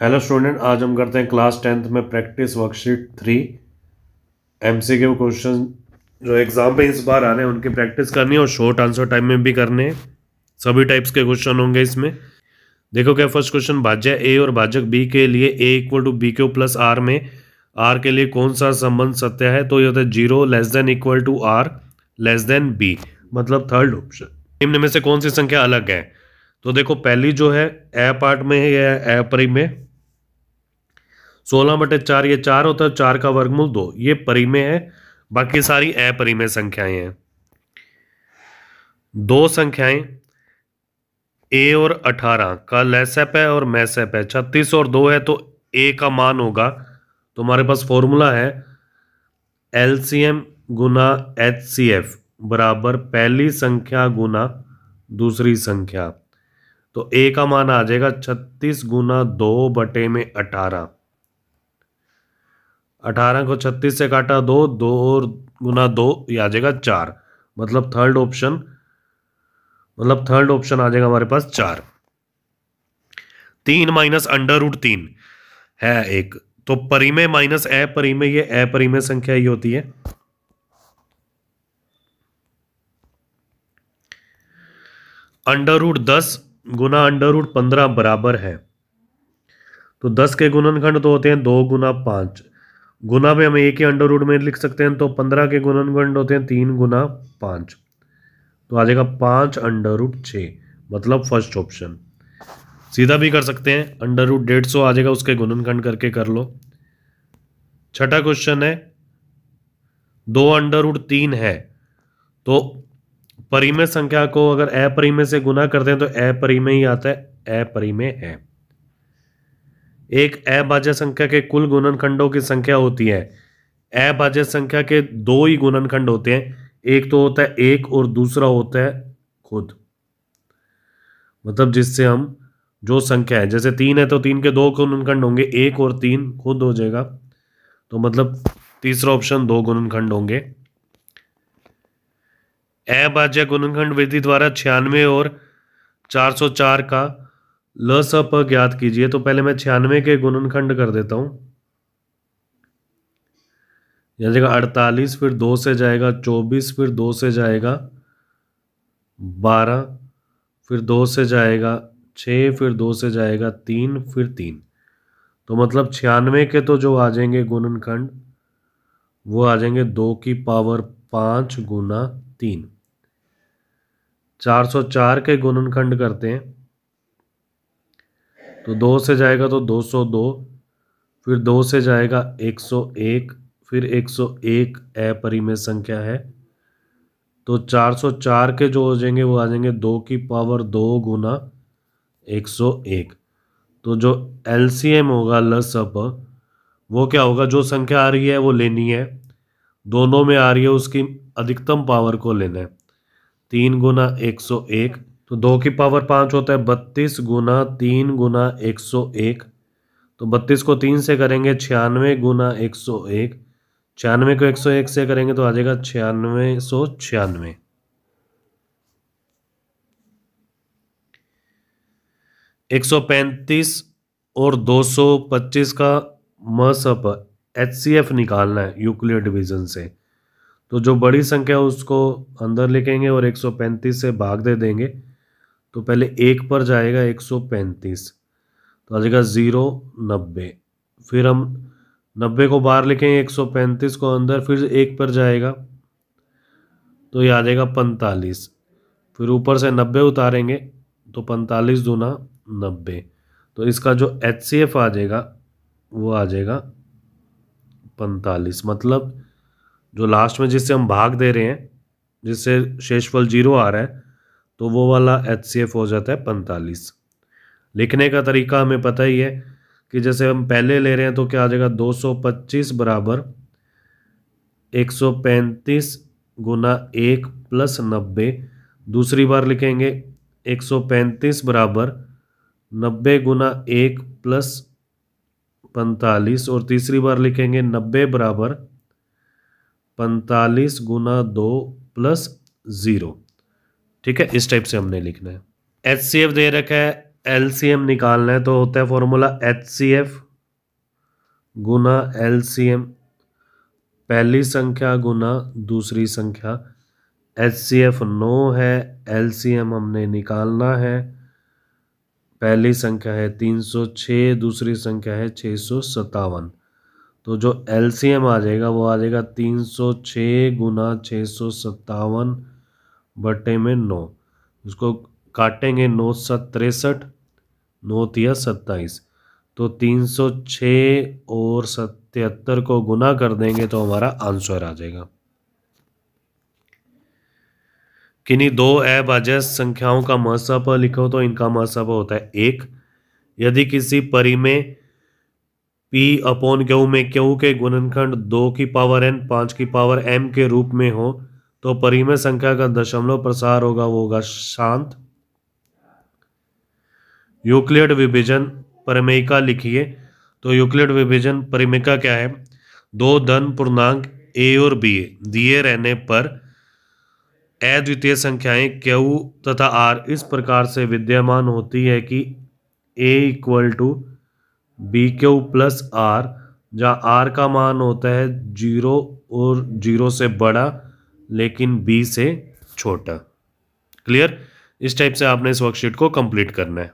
Hello student, आज हम करते हैं क्लास 10th में प्रैक्टिस वर्कशीट 3 एमसीक्यू क्वेश्चन जो एग्जाम पे इस बार आ रहे हैं उनकी प्रैक्टिस करनी है और शॉर्ट आंसर टाइम में भी करने हैं। सभी टाइप्स के क्वेश्चन होंगे इसमें। देखो क्या फर्स्ट क्वेश्चन, भाज्य ए और भाजक बी के लिए A equal to B Q plus R में आर के लिए कौन सा संबंध सत्य है? तो ये होता है 0 less than equal to or less than B, मतलब थर्ड ऑप्शन। निम्न में से कौन सी संख्या अलग है? तो देखो पहली जो है ए पार्ट में है या ए परिमेय, 16/4 ये 4 होता है, 4 का वर्गमूल 2 ये परिमेय है, बाकी सारी अपरिमेय संख्याएं हैं। दो संख्याएं a और 18 का लैसेप है और मैसेप है, 36 और 2 है तो a का मान होगा, तो हमारे पास फॉर्मूला है LCM गुना HCF बराबर पहली संख्या गुना दूसरी संख्या। तो a का मान आ जाएगा 36 गुना 2 बटे में 18। 18 को 36 से काटा 2 और गुना 2 ये आ जाएगा 4, मतलब थर्ड ऑप्शन आ जाएगा हमारे पास 4। 3 माइनस अंडर रूट 3 है एक, तो परिमेय माइनस अपरिमेय, ये अपरिमेय संख्या ही होती है। अंडर रूट 10 गुना अंडर रूट 15 बराबर है, तो 10 के गुणनखंड तो होते हैं 2 गुना 5, गुना में हम एक ही अंडर रूट में लिख सकते हैं, तो 15 के गुणनखंड होते हैं 3 गुना 5, तो आ जाएगा 5 अंडर रूट 6, मतलब फर्स्ट ऑप्शन। सीधा भी कर सकते हैं, अंडर रूट 150 आ जाएगा, उसके गुणनखंड करके कर लो। छठा क्वेश्चन है 2 अंडर रूट 3 है, तो परिमेय संख्या को अगर अपरिमेय से गुना करते हैं तो अपरिमेय ही आता है, अपरिमेय है। एक अभाज्य संख्या के कुल गुणनखंडों की संख्या होती है, अभाज्य संख्या के दो ही गुणनखंड होते हैं, एक तो होता है 1 और दूसरा होता है खुद, मतलब जिससे हम जो संख्या है, जैसे 3 है तो 3 के दो गुणनखंड होंगे, 1 और 3 खुद हो जाएगा, तो मतलब तीसरा ऑप्शन 2 गुणनखंड होंगे। अभाज्य गुणनखंड विधि द्वारा 96 और 404 का लसप ज्ञात कीजिए। तो पहले मैं 96 के गुणनखंड कर देता हूं, यह जाएगा 48, फिर 2 से जाएगा 24, फिर 2 से जाएगा 12, फिर 2 से जाएगा 6, फिर 2 से जाएगा 3, फिर 3, तो मतलब 96 के तो जो आ जाएंगे गुणनखंड वो आ जाएंगे 2 की पावर 5 गुना 3। 404 के गुणनखंड करते हैं, तो 2 से जाएगा तो 202, फिर 2 से जाएगा 101, फिर 101 अपरिमेय संख्या है, तो 404 के जो हो जाएंगे वो आ जाएंगे 2 की पावर 2 गुना 101। तो जो LCM होगा लसअप, वो क्या होगा, जो संख्या आ रही है वो लेनी है, दोनों में आ रही है उसकी अधिकतम पावर को लेना है, 3 गुना 101, तो 2 की पावर 5 होता है 32 गुना 3 गुना 101, तो 32 को 3 से करेंगे 96 गुना 101, 96 को 101 से करेंगे तो आ जाएगा 9696। 135 और 225 का मसप HCF निकालना है यूक्लिड डिवीजन से, तो जो बड़ी संख्या उसको अंदर लिखेंगे और 135 से भाग दे देंगे, तो पहले 1 पर जाएगा 135, तो आ जाएगा 0 90, फिर हम 90 को बाहर लिखेंगे, 135 को अंदर, फिर 1 पर जाएगा तो ये आ जाएगा 45, फिर ऊपर से 90 उतारेंगे तो 45 दूना 90, तो इसका जो HCF आ जाएगा वो आ जाएगा 45, मतलब जो लास्ट में जिससे हम भाग दे रहे हैं, जिससे शेषफल 0 आ रहा है, तो वो वाला HCF हो जाता है 45। लिखने का तरीका हमें पता ही है कि जैसे हम पहले ले रहे हैं तो क्या आ जाएगा 225 बराबर 135 गुना 1 प्लस 90, दूसरी बार लिखेंगे 135 बराबर 90 गुना 1 प्लस 45, और तीसरी बार लिखेंगे 90 बराबर 45 गुना 2 प्लस 0। ठीक है, इस टाइप से हमने लिखना है। HCF दे रखा है एलसीएम निकालना है तो होता है फॉर्मूला HCF गुना LCM, पहली संख्या गुना दूसरी संख्या। HCF 9 है, LCM हमने निकालना है। पहली संख्या है 306, दूसरी संख्या है 657। तो जो LCM आ जाएगा वो आ जाएगा 306 गुना 657 बटे में 9। उसको काटेंगे 9 7 63, 9 तिया 27। तो 306 और 77 को गुना कर देंगे तो हमारा आंसर आ जाएगा। किन्हीं दो अभाज्य संख्याओं का महत्सप लिखो तो इनका महत्सप होता है 1। यदि किसी परिमेय P अपॉन Q में Q के गुणनखंड 2 की पावर n 5 की पावर m के रूप में हो तो परिमेय संख्या का दशमलव प्रसार होगा, वो होगा शांत। यूक्लिड विभाजन परिमेयिका लिखिए। तो यूक्लिड विभाजन परिमेयिका क्या है? दो धन पूर्णांक a और b दिए रहने पर अद्वितीय संख्याएं Q तथा R इस प्रकार से विद्यमान होती है कि a equal to BQ plus R, जहाँ R का मान होता है 0 और 0 से बड़ा लेकिन B से छोटा। क्लियर? इस टाइप से आपने इस वर्कशीट को कंप्लीट करना है।